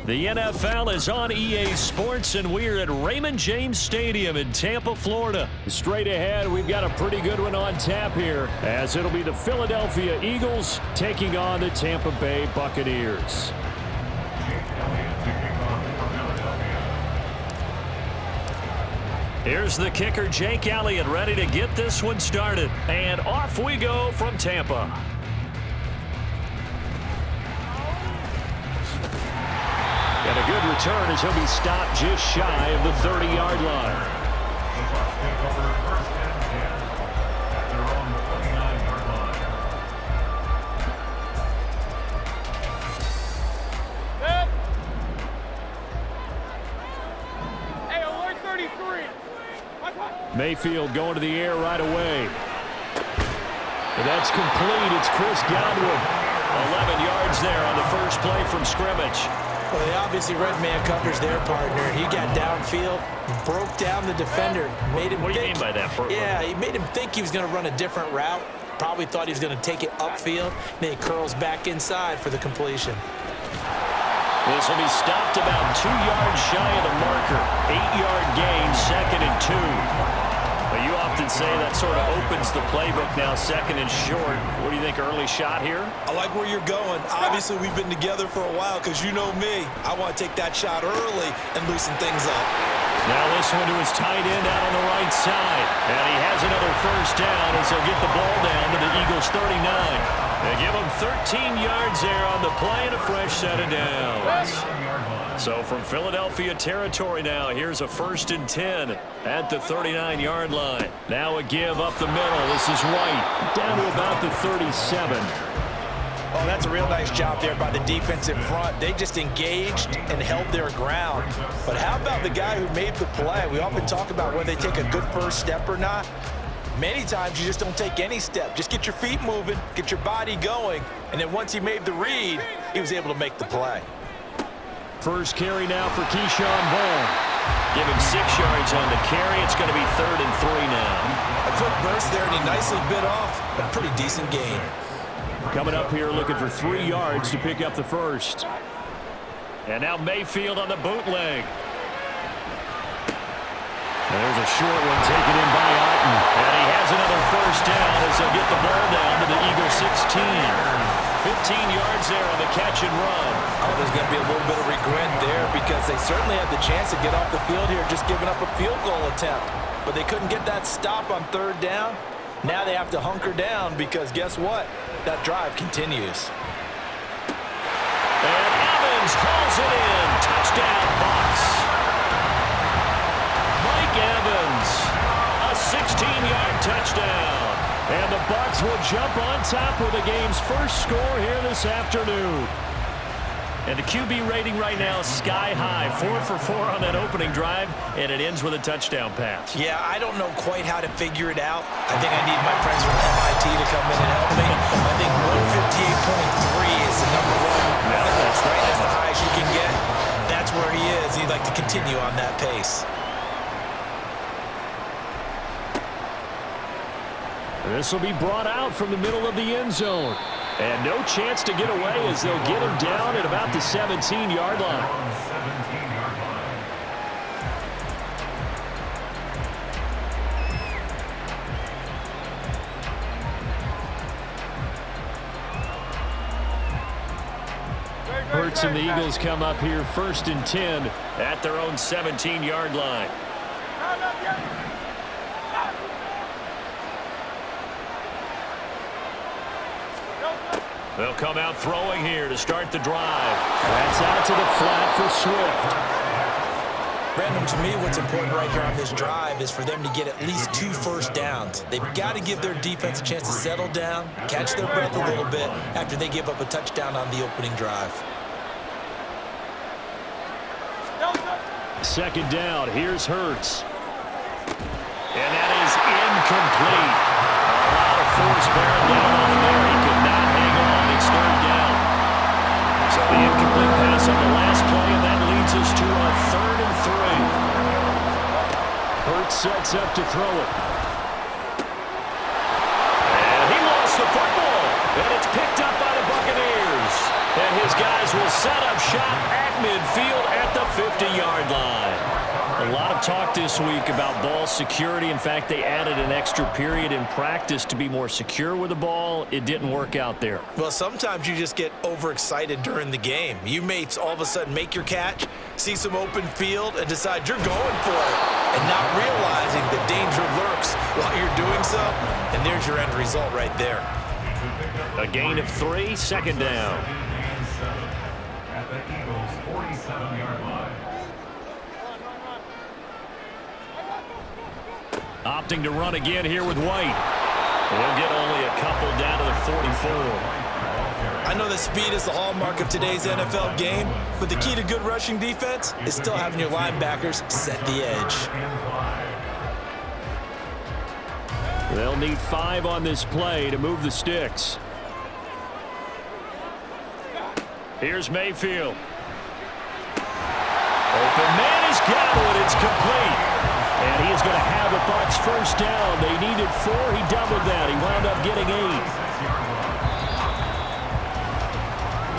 The NFL is on EA Sports, and we're at Raymond James Stadium in Tampa, Florida. Straight ahead, we've got a pretty good one on tap here, as it'll be the Philadelphia Eagles taking on the Tampa Bay Buccaneers. Here's the kicker, Jake Elliott, ready to get this one started. And off we go from Tampa. And a good return as he'll be stopped just shy of the 30-yard line. Hey, alert 33. Mayfield going to the air right away. And that's complete. It's Chris Godwin. 11 yards there on the first play from scrimmage. Well, they obviously read man coverage their partner. He got downfield, broke down the defender, made him What do you mean by that? Yeah, he made him think he was going to run a different route. Probably thought he was going to take it upfield. Then he curls back inside for the completion. This will be stopped about 2 yards shy of the marker. 8-yard gain, 2nd and 2. But you often say that sort of opens the playbook now, 2nd and short. What do you think, early shot here? I like where you're going. Obviously, we've been together for a while because you know me. I want to take that shot early and loosen things up. Now this one to his tight end out on the right side. And he has another first down as he'll get the ball down to the Eagles' 39. They give him 13 yards there on the play and a fresh set of downs. So from Philadelphia territory now, here's a 1st and 10 at the 39-yard line. Now a give up the middle. This is White down to about the 37. Oh, that's a real nice job there by the defense in front. They just engaged and held their ground. But how about the guy who made the play? We often talk about whether they take a good first step or not. Many times you just don't take any step. Just get your feet moving, get your body going, and then once he made the read, he was able to make the play. First carry now for Keyshawn Vaughn. Give him 6 yards on the carry. It's going to be 3rd and 3 now. A quick burst there, and he nicely bit off a pretty decent gain. Coming up here looking for 3 yards to pick up the first. And now Mayfield on the bootleg. There's a short one taken in by Otten. And he has another first down as they'll get the ball down to the Eagles' 16. 15 yards there on the catch and run. Oh, there's going to be a little bit of regret there because they certainly had the chance to get off the field here just giving up a field goal attempt. But they couldn't get that stop on 3rd down. Now they have to hunker down because guess what? That drive continues. And Evans hauls it in. Touchdown, Bucs. Mike Evans, a 16-yard touchdown. And the Bucs will jump on top with the game's first score here this afternoon. And the QB rating right now is sky high. 4 for 4 on that opening drive, and it ends with a touchdown pass. Yeah, I don't know quite how to figure it out. I think I need my friends from MIT to come in and help me. I think 158.3 is the number one. Yeah, that's right. That's the highest you can get. That's where he is. He'd like to continue on that pace. This will be brought out from the middle of the end zone. And no chance to get away as they'll get him down at about the 17-yard line. Hurts and the Eagles come up here 1st and 10 at their own 17-yard line. They'll come out throwing here to start the drive. That's out to the flat for Swift. Brandon, to me, what's important right here on this drive is for them to get at least 2 first downs. They've got to give their defense a chance to settle down, catch their breath a little bit after they give up a touchdown on the opening drive. 2nd down. Here's Hurts. And that is incomplete. A lot of force bearing down on there. He could not hang on. It's 3rd down. So the incomplete pass on the last play, and that leads us to a 3rd and 3. Hurts sets up to throw it. And he lost the football. And it's picked up by the Buccaneers. And his guys will set up shop at midfield at the 50-yard line. A lot of talk this week about ball security. In fact, they added an extra period in practice to be more secure with the ball. It didn't work out there. Well, sometimes you just get overexcited during the game. You may all of a sudden make your catch, see some open field, and decide you're going for it, and not realizing the danger lurks while you're doing so, and there's your end result right there. A gain of 3, second down. At the Eagles' 47-yard line. Opting to run again here with White. He'll get only a couple down to the 44. I know that speed is the hallmark of today's NFL game, but the key to good rushing defense is still having your linebackers set the edge. They'll need 5 on this play to move the sticks. Here's Mayfield. Open man is got it. It's complete. And he is going to have a Bucs first down. They needed 4. He doubled that. He wound up getting 8.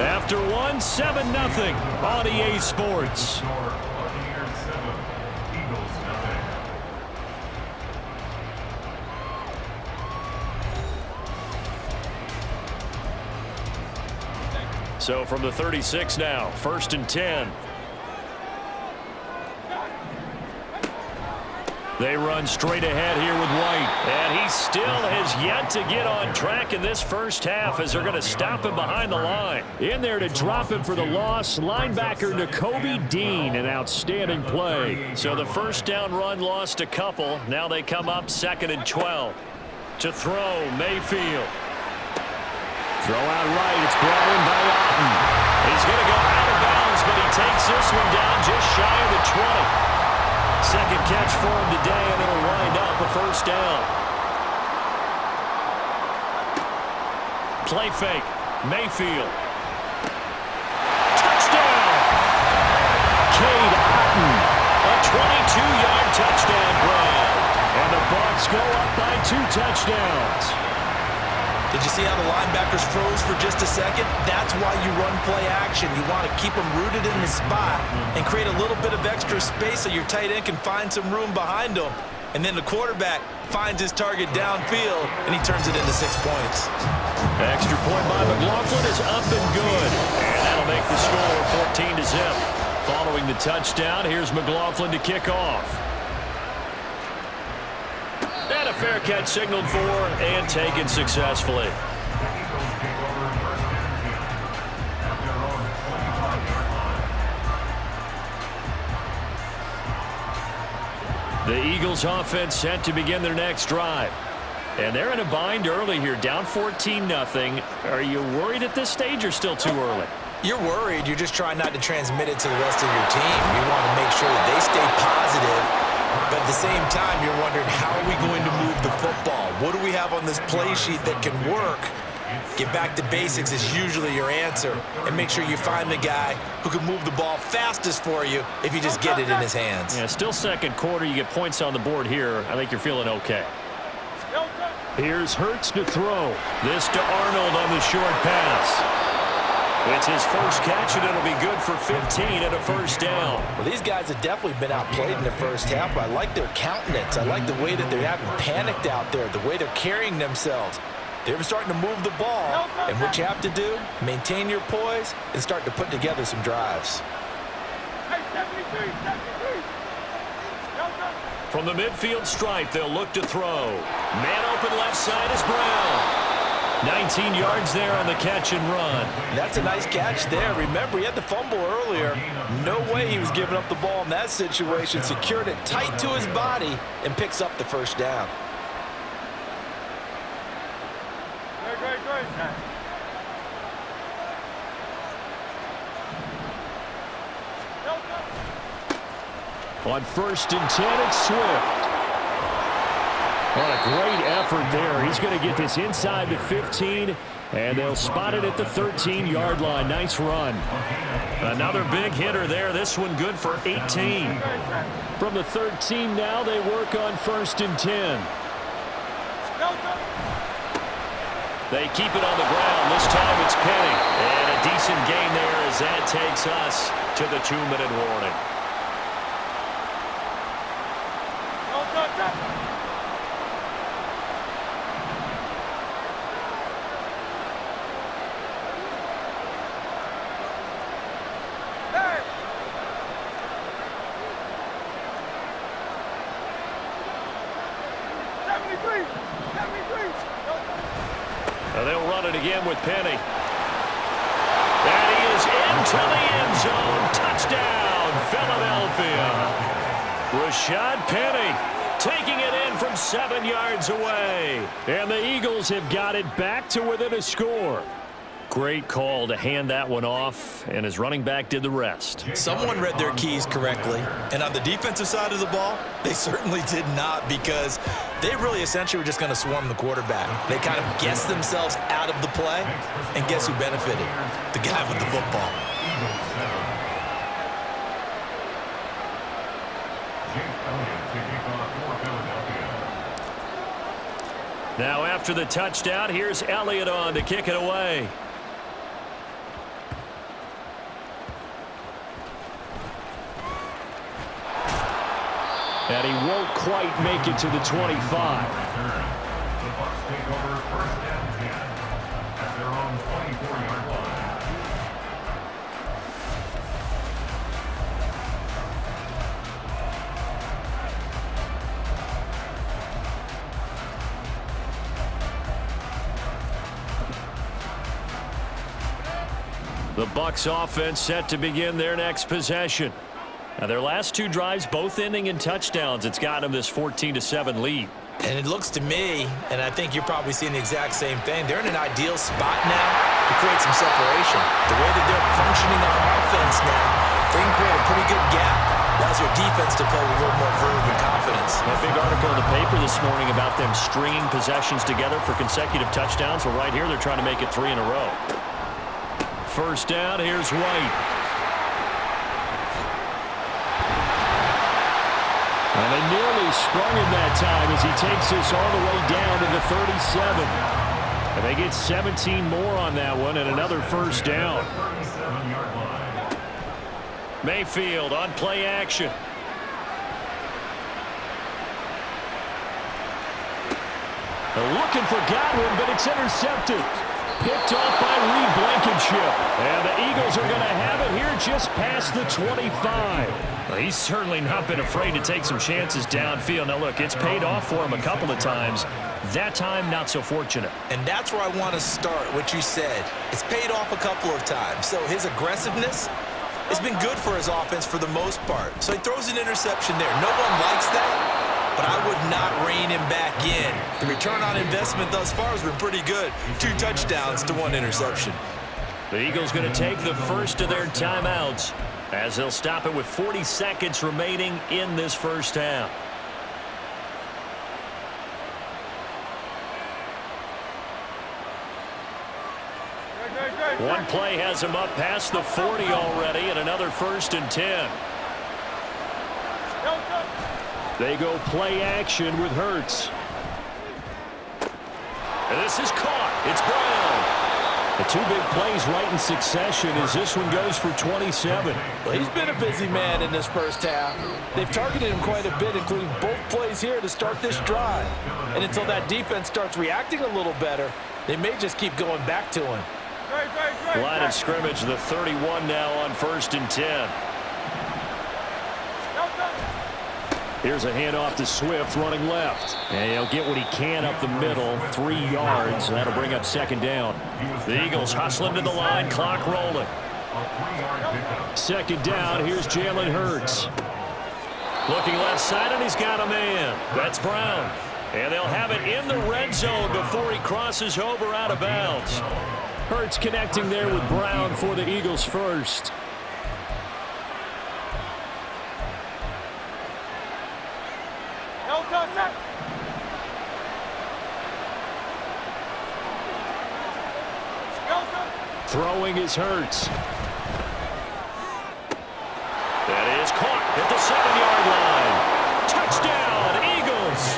After 1, 7-0 on EA Sports. Buccaneers 7, Eagles nothing. So from the 36 now, 1st and 10. They run straight ahead here with White. And he still has yet to get on track in this first half as they're going to stop him behind the line. In there to drop him for the loss, linebacker Nakobe Dean, an outstanding play. So the first down run lost a couple. Now they come up 2nd and 12. To throw, Mayfield. Throw out right. It's brought in by Otten. He's going to go out of bounds, but he takes this one down just shy of the 20. Second catch for him today, and it'll wind up a first down. Play fake. Mayfield. Touchdown! Cade Otten. A 22-yard touchdown grab. And the Bucs go up by 2 touchdowns. Did you see how the linebackers froze for just a second? That's why you run play action. You want to keep them rooted in the spot and create a little bit of extra space so your tight end can find some room behind him. And then the quarterback finds his target downfield, and he turns it into 6 points. Extra point by McLaughlin is up and good. And that'll make the score 14-0. Following the touchdown, here's McLaughlin to kick off. And a fair catch signaled for and taken successfully. The Eagles offense set to begin their next drive. And they're in a bind early here, down 14-0. Are you worried at this stage or still too early? You're worried. You're just trying not to transmit it to the rest of your team. You want to make sure that they stay positive. But at the same time, you're wondering, how are we going to move the football? What do we have on this play sheet that can work? Get back to basics is usually your answer. And make sure you find the guy who can move the ball fastest for you if you just get it in his hands. Yeah, still second quarter. You get points on the board here. I think you're feeling okay. Here's Hurts to throw. This to Arnold on the short pass. It's his first catch, and it'll be good for 15 and a first down. Well, these guys have definitely been outplayed in the first half, but I like their countenance. I like the way that they're having panicked out there, the way they're carrying themselves. They're starting to move the ball, and what you have to do, maintain your poise and start to put together some drives. From the midfield stripe, they'll look to throw. Man open left side is Brown. 19 yards there on the catch and run. That's a nice catch there. Remember, he had the fumble earlier. No way he was giving up the ball in that situation. Secured it tight to his body and picks up the first down. On 1st and 10, it's Swift. What a great effort there. He's going to get this inside the 15, and they'll spot it at the 13-yard line. Nice run. Another big hitter there. This one good for 18. From the 13 now, they work on 1st and 10. They keep it on the ground. This time it's Penny. And a decent gain there as that takes us to the 2-minute warning. They'll run it again with Penny. And he is into the end zone. Touchdown, Philadelphia. Rashad Penny taking it in from 7 yards away. And the Eagles have got it back to within a score. Great call to hand that one off, and his running back did the rest. Someone read their keys correctly, and on the defensive side of the ball, they certainly did not, because they really essentially were just going to swarm the quarterback. They kind of guessed themselves out of the play, and guess who benefited? The guy with the football. Now after the touchdown, here's Elliott on to kick it away. And he won't quite make it to the 25. The Bucs take over first and 10 at their own 24-yard line. The Bucs offense set to begin their next possession. Now their last 2 drives both ending in touchdowns. It's got them this 14-7 lead. And it looks to me, and I think you're probably seeing the exact same thing, they're in an ideal spot now to create some separation. The way that they're functioning on offense now, they can create a pretty good gap. Allows their defense to play with a little more verve and confidence. A big article in the paper this morning about them stringing possessions together for consecutive touchdowns. Well, right here, they're trying to make it 3 in a row. First down, here's White. And they nearly sprung him that time as he takes this all the way down to the 37. And they get 17 more on that one and another first down. Mayfield on play action. They're looking for Godwin, but it's intercepted. Picked off by Reed Blankenship. And the Eagles are going to have it here just past the 25. Well, he's certainly not been afraid to take some chances downfield. Now, look, it's paid off for him a couple of times. That time, not so fortunate. And that's where I want to start, what you said. It's paid off a couple of times. So his aggressiveness has been good for his offense for the most part. So he throws an interception there. No one likes that, but I would not rein him back in. The return on investment thus far has been pretty good. 2 touchdowns to 1 interception. The Eagles going to take the first of their timeouts as they'll stop it with 40 seconds remaining in this first half. One play has him up past the 40 already, and another 1st and 10. They go play action with Hurts. And this is caught. It's Brown. The 2 big plays right in succession as this one goes for 27. Well, he's been a busy man in this first half. They've targeted him quite a bit, including both plays here to start this drive. And until that defense starts reacting a little better, they may just keep going back to him. Line of scrimmage, the 31 now on 1st and 10. Here's a handoff to Swift running left. And he'll get what he can up the middle, 3 yards. That'll bring up 2nd down. The Eagles hustling to the line, clock rolling. 2nd down, here's Jalen Hurts. Looking left side, and he's got a man. That's Brown. And they'll have it in the red zone before he crosses over out of bounds. Hurts connecting there with Brown for the Eagles first. Throwing is Hurts. That is caught at the 7-yard line. Touchdown, Eagles.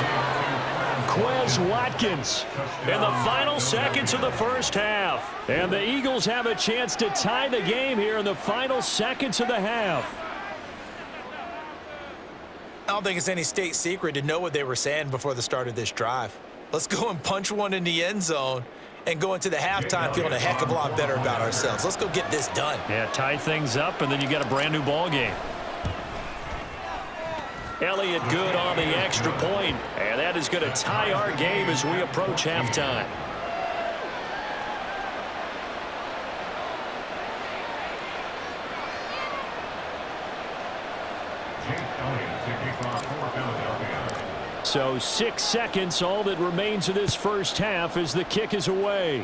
Watkins in the final seconds of the first half. And the Eagles have a chance to tie the game here in the final seconds of the half. I don't think it's any state secret to know what they were saying before the start of this drive. Let's go and punch one in the end zone and go into the halftime feeling a heck of a lot better about ourselves. Let's go get this done. Yeah, tie things up, and then you got a brand new ball game. Elliott good on the extra point, and that is going to tie our game as we approach halftime. So 6 seconds, all that remains of this first half as the kick is away.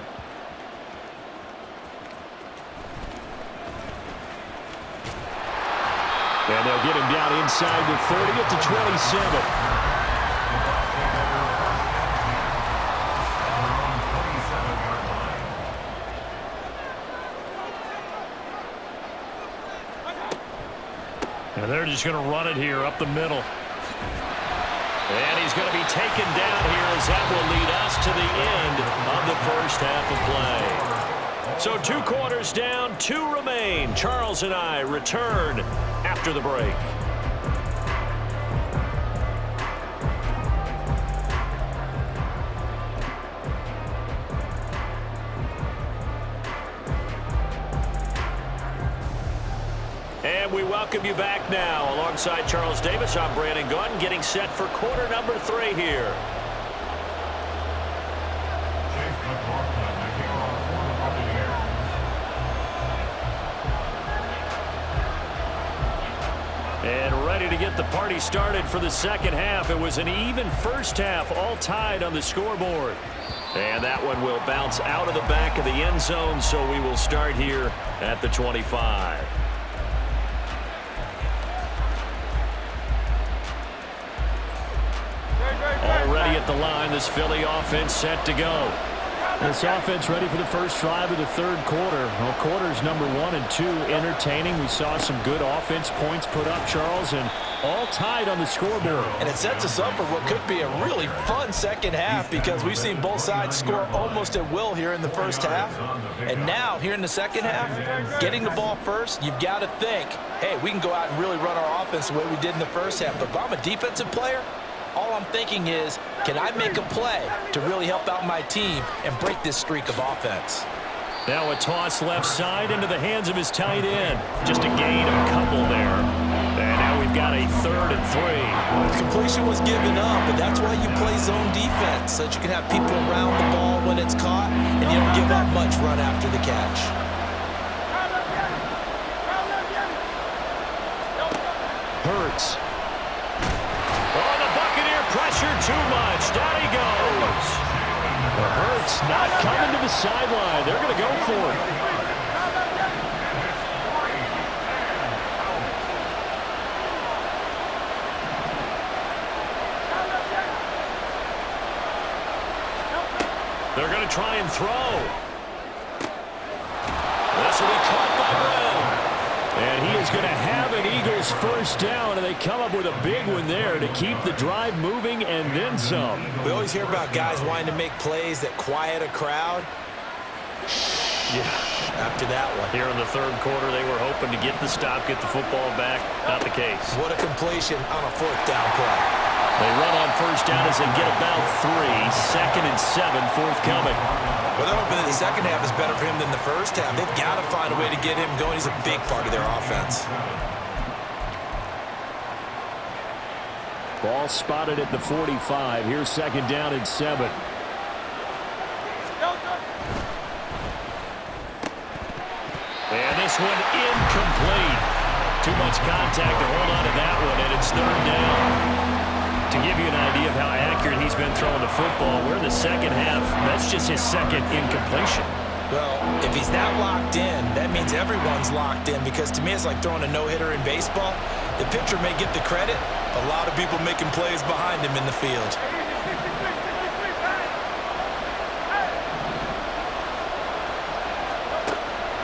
And they'll get him down inside the 30 at the 27. And they're just going to run it here up the middle. And he's going to be taken down here as that will lead us to the end of the first half of play. So 2 quarters down, 2 remain. Charles and I return after the break. And we welcome you back now. Alongside Charles Davis, I'm Brandon Gunn, getting set for quarter number 3 here. And ready to get the party started for the second half. It was an even first half, all tied on the scoreboard. And that one will bounce out of the back of the end zone, so we will start here at the 25. Already at the line, this Philly offense set to go. This offense ready for the first drive of the third quarter. Well, quarters number 1 and 2 entertaining. We saw some good offense points put up, Charles, and all tied on the scoreboard. And it sets us up for what could be a really fun second half because we've seen both sides score almost at will here in the first half. And now, here in the second half, getting the ball first, you've got to think, hey, we can go out and really run our offense the way we did in the first half. But if I'm a defensive player, all I'm thinking is, can I make a play to really help out my team and break this streak of offense? Now a toss left side into the hands of his tight end. Just a gain of a couple there. And now we've got a 3rd and 3. Completion was given up, but that's why you play zone defense, so that you can have people around the ball when it's caught, and you don't give up much run after the catch. Hurts. Oh, the Buccaneer pressure too much. Down he goes. The Hurts not coming to the sideline. They're going to go for it. They're going to try and throw. This will be caught by Brown. And he is going to have an Eagles first down, and they come up with a big one there to keep the drive moving and then some. We always hear about guys wanting to make plays that quiet a crowd. Yeah. After that one. Here in the third quarter, they were hoping to get the stop, get the football back. Not the case. What a completion on a 4th down play. They run on first down as they get about 3. 2nd and 7 forthcoming. Well, they're hoping that the second half is better for him than the first half. They've got to find a way to get him going. He's a big part of their offense. Ball spotted at the 45. Here's 2nd down and 7. And this one incomplete. Too much contact to hold on to that one, and it's 3rd down. To give you an idea of how accurate he's been throwing the football, we're in the second half. That's just his 2nd incompletion. Well, if he's that locked in, that means everyone's locked in, because to me it's like throwing a no-hitter in baseball. The pitcher may get the credit, a lot of people making plays behind him in the field.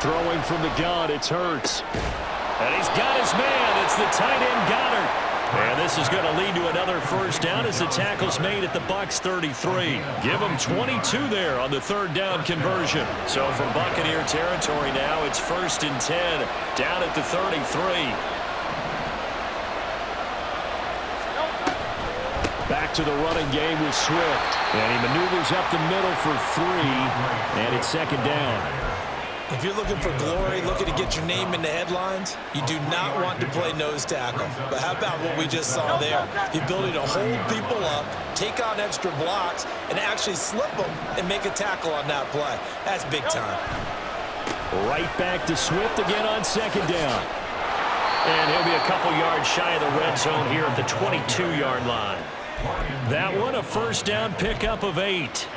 Throwing from the gun, it's Hurts. And he's got his man. It's the tight end Goddard. And this is going to lead to another first down as the tackle's made at the Bucs 33. Give them 22 there on the third down conversion. So from Buccaneer territory now, it's 1st and 10 down at the 33. Back to the running game with Swift. And he maneuvers up the middle for 3. And it's 2nd down. If you're looking for glory, looking to get your name in the headlines, you do not want to play nose tackle. But how about what we just saw there? The ability to hold people up, take on extra blocks, and actually slip them and make a tackle on that play. That's big time. Right back to Swift again on 2nd down. And he'll be a couple yards shy of the red zone here at the 22-yard line. That one, a first down pickup of 8.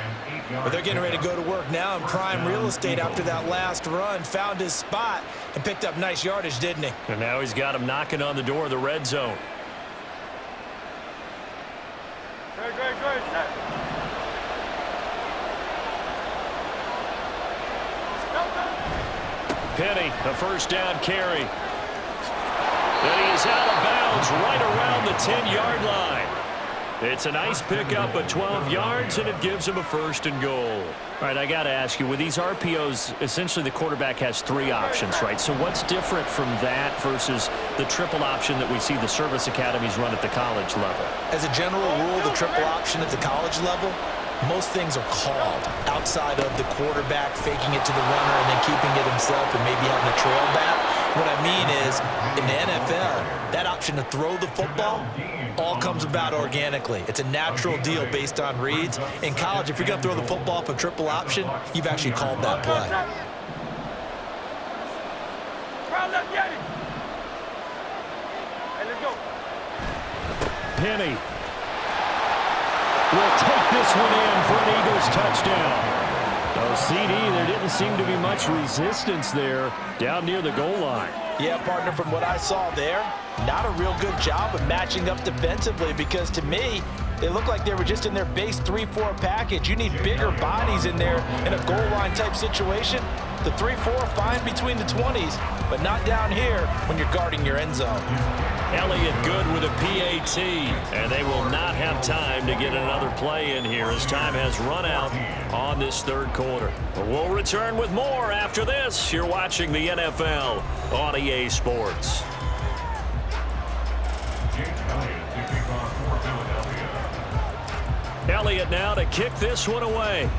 But they're getting ready to go to work now in prime real estate after that last run. Found his spot and picked up nice yardage, didn't he? And now he's got him knocking on the door of the red zone. Penny, a first down carry. And he is out of bounds right around the 10-yard line. It's a nice pickup of 12 yards, and it gives him a 1st and goal. All right, I got to ask you, with these RPOs, essentially the quarterback has 3 options, right? So what's different from that versus the triple option that we see the service academies run at the college level? As a general rule, the triple option at the college level, most things are called outside of the quarterback faking it to the runner and then keeping it himself and maybe having a trail back. What I mean is, in the NFL, that option to throw the football all comes about organically. It's a natural deal based on reads. In college, if you're going to throw the football for triple option, you've actually called that play. Penny will take this one in for an Eagles touchdown. Oh, CD, there didn't seem to be much resistance there down near the goal line. Yeah, partner, from what I saw there, not a real good job of matching up defensively because to me, they look like they were just in their base 3-4 package. You need bigger bodies in there in a goal line type situation. The 3-4 fine between the 20s, but not down here when you're guarding your end zone. Elliott good with a PAT, and they will not have time to get another play in here as time has run out on this 3rd quarter. But we'll return with more after this. You're watching the NFL on EA Sports. Elliott now to kick this one away.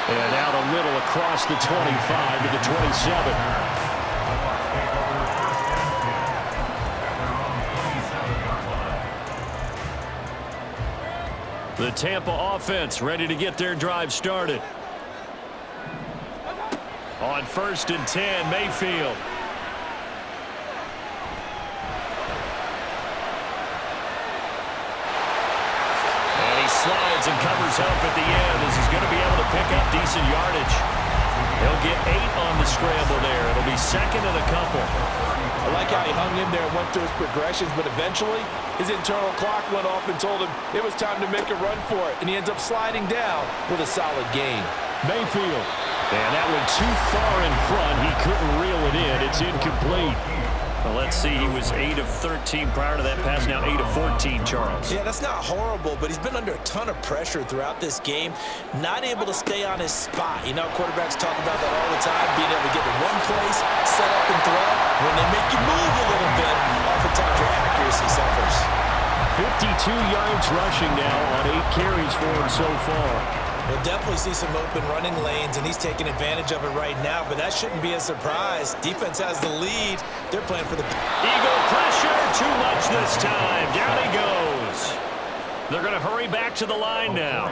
And out a little across the 25 to the 27. The Tampa offense ready to get their drive started. On 1st and 10, Mayfield. And he slides and covers up at the end as he's going to be able to pick up decent yardage. He'll get 8 on the scramble there. It'll be 2nd and a couple. I like how he hung in there and went through his progressions, but eventually his internal clock went off and told him it was time to make a run for it, and he ends up sliding down with a solid gain. Mayfield. And that went too far in front. He couldn't reel it in. It's incomplete. Well, let's see. He was 8 of 13 prior to that pass. Now 8 of 14, Charles. Yeah, that's not horrible, but he's been under a ton of pressure throughout this game. Not able to stay on his spot. You know, quarterbacks talk about that all the time, being able to get to one place, set up and throw. When they make you move a little bit, oftentimes your accuracy suffers. 52 yards rushing now on 8 carries for him so far. We'll definitely see some open running lanes, and he's taking advantage of it right now, but that shouldn't be a surprise. Defense has the lead. They're playing for the... Eagle pressure, too much this time. Down he goes. They're going to hurry back to the line now.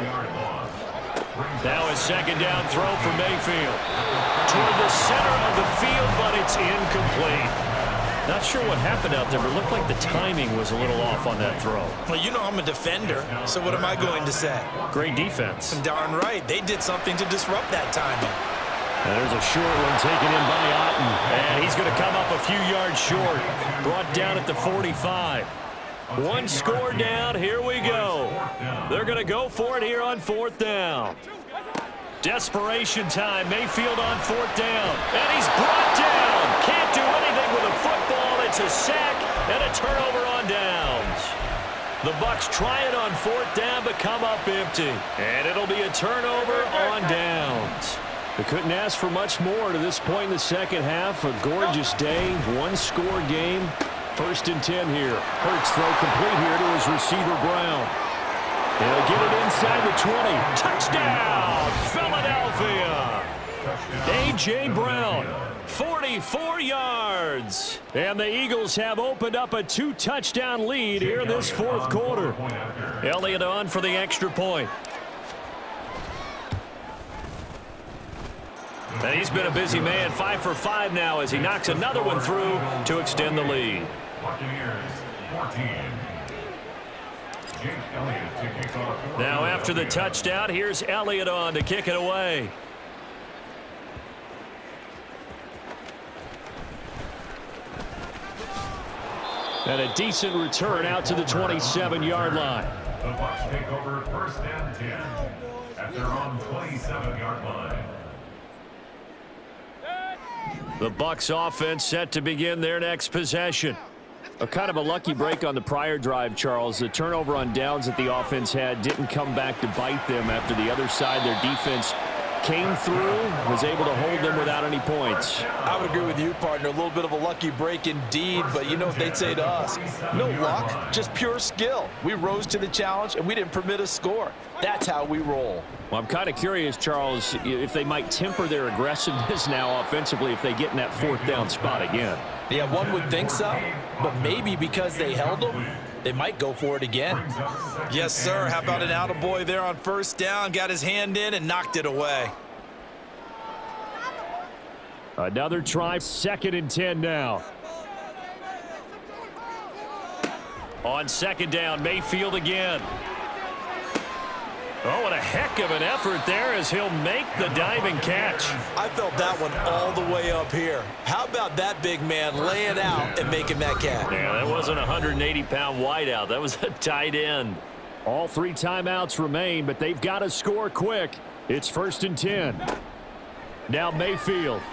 Now a 2nd down throw for Mayfield. Toward the center of the field, but it's incomplete. Not sure what happened out there, but it looked like the timing was a little off on that throw. Well, you know I'm a defender, so what am I going to say? Great defense. Darn right. They did something to disrupt that timing. And there's a short one taken in by Otten. And he's going to come up a few yards short. Brought down at the 45. One score down. Here we go. They're going to go for it here on 4th down. Desperation time. Mayfield on 4th down. And he's brought down. Can't do anything with a football. It's a sack and a turnover on downs. The Bucs try it on 4th down, but come up empty. And it'll be a turnover on downs. They couldn't ask for much more to this point in the second half. A gorgeous day, one-score game. 1st and 10 here. Hurts throw complete here to his receiver, Brown. He'll get it inside the 20. Touchdown, Philadelphia. A.J. Brown, 44 yards. And the Eagles have opened up a 2-touchdown lead here in this 4th quarter. Elliott on for the extra point. And he's been a busy man, 5 for 5 now as he knocks another one through to extend the lead. Buccaneers 14. Now after the touchdown, here's Elliott on to kick it away. And a decent return out to the 27-yard line. The Bucs take over 1st and 10 at their own 27-yard line. The Bucs offense set to begin their next possession. A kind of a lucky break on the prior drive, Charles. The turnover on downs that the offense had didn't come back to bite them after the other side. Their defense came through, was able to hold them without any points. I would agree with you, partner. A little bit of a lucky break indeed, but you know what they'd say to us? No luck, just pure skill. We rose to the challenge, and we didn't permit a score. That's how we roll. Well, I'm kind of curious, Charles, if they might temper their aggressiveness now offensively if they get in that 4th down spot again. Yeah, one would think so, but maybe because they held them, they might go for it again. Yes, sir. How about an attaboy there on 1st down? Got his hand in and knocked it away. Another try, 2nd and 10 now. On 2nd down, Mayfield again. Oh, what a heck of an effort there as he'll make the diving catch. I felt that one all the way up here. How about that big man laying out and making that catch? Yeah, that wasn't a 180-pound wideout. That was a tight end. All 3 timeouts remain, but they've got to score quick. It's 1st and 10. Now Mayfield.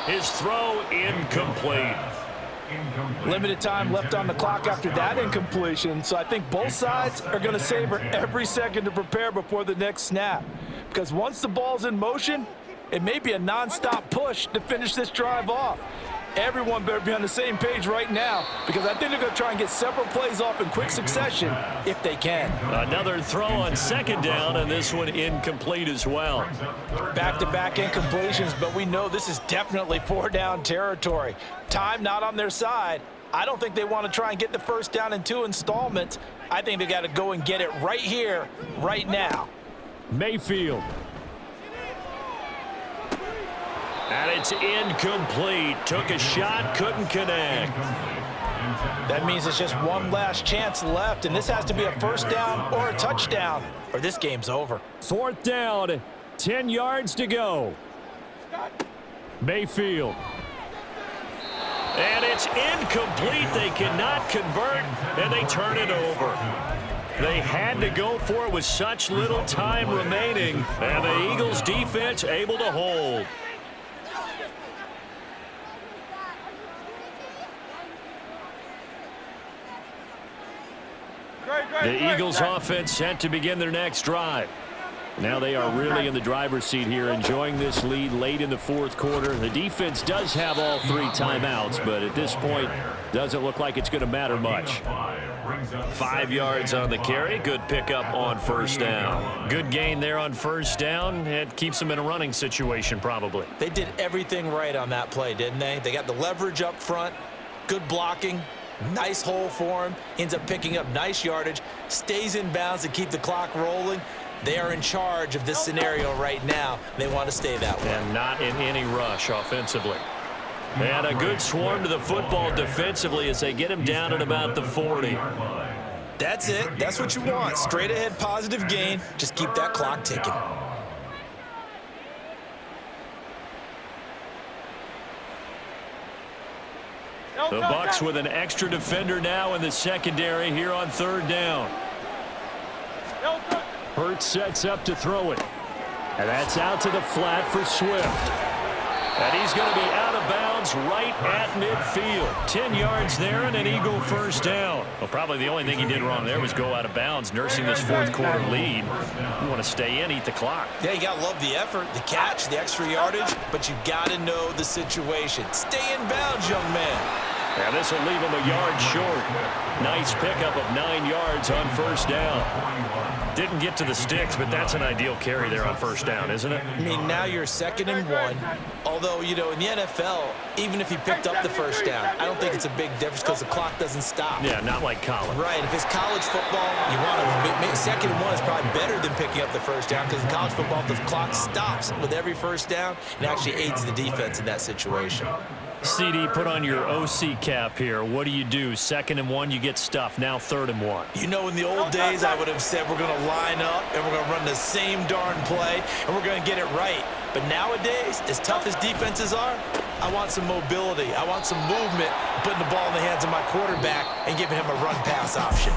His throw incomplete. Limited time left on the clock after that incompletion, so I think both sides are going to savor every second to prepare before the next snap. Because once the ball's in motion, it may be a nonstop push to finish this drive off. Everyone better be on the same page right now because I think they're going to try and get several plays off in quick succession if they can. Another throw on 2nd down, and this one incomplete as well. Back-to-back incompletions, but we know this is definitely 4-down territory. Time not on their side. I don't think they want to try and get the 1st down in 2 installments. I think they got to go and get it right here, right now. Mayfield. And it's incomplete. Took a shot, couldn't connect. That means it's just one last chance left, and this has to be a 1st down or a touchdown, or this game's over. 4th down, 10 yards to go. Mayfield. And it's incomplete. They cannot convert, and they turn it over. They had to go for it with such little time remaining, and the Eagles defense able to hold. The Eagles offense set to begin their next drive. Now they are really in the driver's seat here, enjoying this lead late in the 4th quarter. The defense does have all 3 timeouts, but at this point, doesn't look like it's going to matter much. 5 yards on the carry. Good pickup on 1st down. Good gain there on 1st down. It keeps them in a running situation probably. They did everything right on that play, didn't they? They got the leverage up front, good blocking, nice hole for him, ends up picking up nice yardage, stays in bounds to keep the clock rolling. They are in charge of this scenario right now. They want to stay that way. And not in any rush offensively. And a good swarm to the football defensively as they get him down at about the 40. That's it. That's what you want. Straight ahead positive gain. Just keep that clock ticking. The Bucs with an extra defender now in the secondary here on 3rd down. Hurts sets up to throw it. And that's out to the flat for Swift. And he's going to be out of bounds right at midfield. 10 yards there and an Eagle first down. Well, probably the only thing he did wrong there was go out of bounds, nursing this fourth quarter lead. You want to stay in, eat the clock. Yeah, you got to love the effort, the catch, the extra yardage, but you got to know the situation. Stay in bounds, young man. Yeah, this will leave him a yard short. Nice pickup of 9 yards on first down. Didn't get to the sticks, but that's an ideal carry there on first down, isn't it? I mean, now you're 2nd and 1. Although, you know, in the NFL, even if he picked up the first down, I don't think it's a big difference because the clock doesn't stop. Yeah, not like college. Right. If it's college football, you want to 2nd and 1 is probably better than picking up the first down because in college football, the clock stops with every first down and actually aids the defense in that situation. CD, put on your OC cap here. What do you do? 2nd and 1, you get stuffed. Now 3rd and 1. You know, in the old days, I would have said we're going to line up and we're going to run the same darn play and we're going to get it right. But nowadays, as tough as defenses are, I want some mobility. I want some movement, putting the ball in the hands of my quarterback and giving him a run-pass option.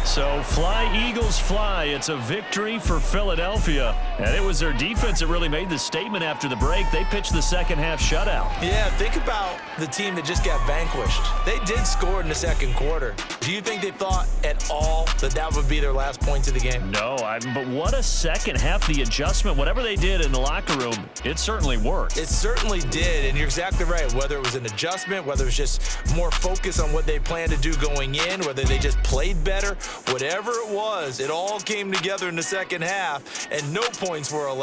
So fly, Eagles, fly. It's a victory for Philadelphia. And it was their defense that really made the statement after the break. They pitched the second half shutout. Yeah, think about the team that just got vanquished. They did score in the second quarter. Do you think they thought at all that that would be their last points of the game? No, but what a second half. The adjustment, whatever they did in the locker room, it certainly worked. It certainly did, and you're exactly right. Whether it was an adjustment, whether it was just more focus on what they planned to do going in, whether they just played better, whatever it was, it all came together in the second half, and no points were allowed.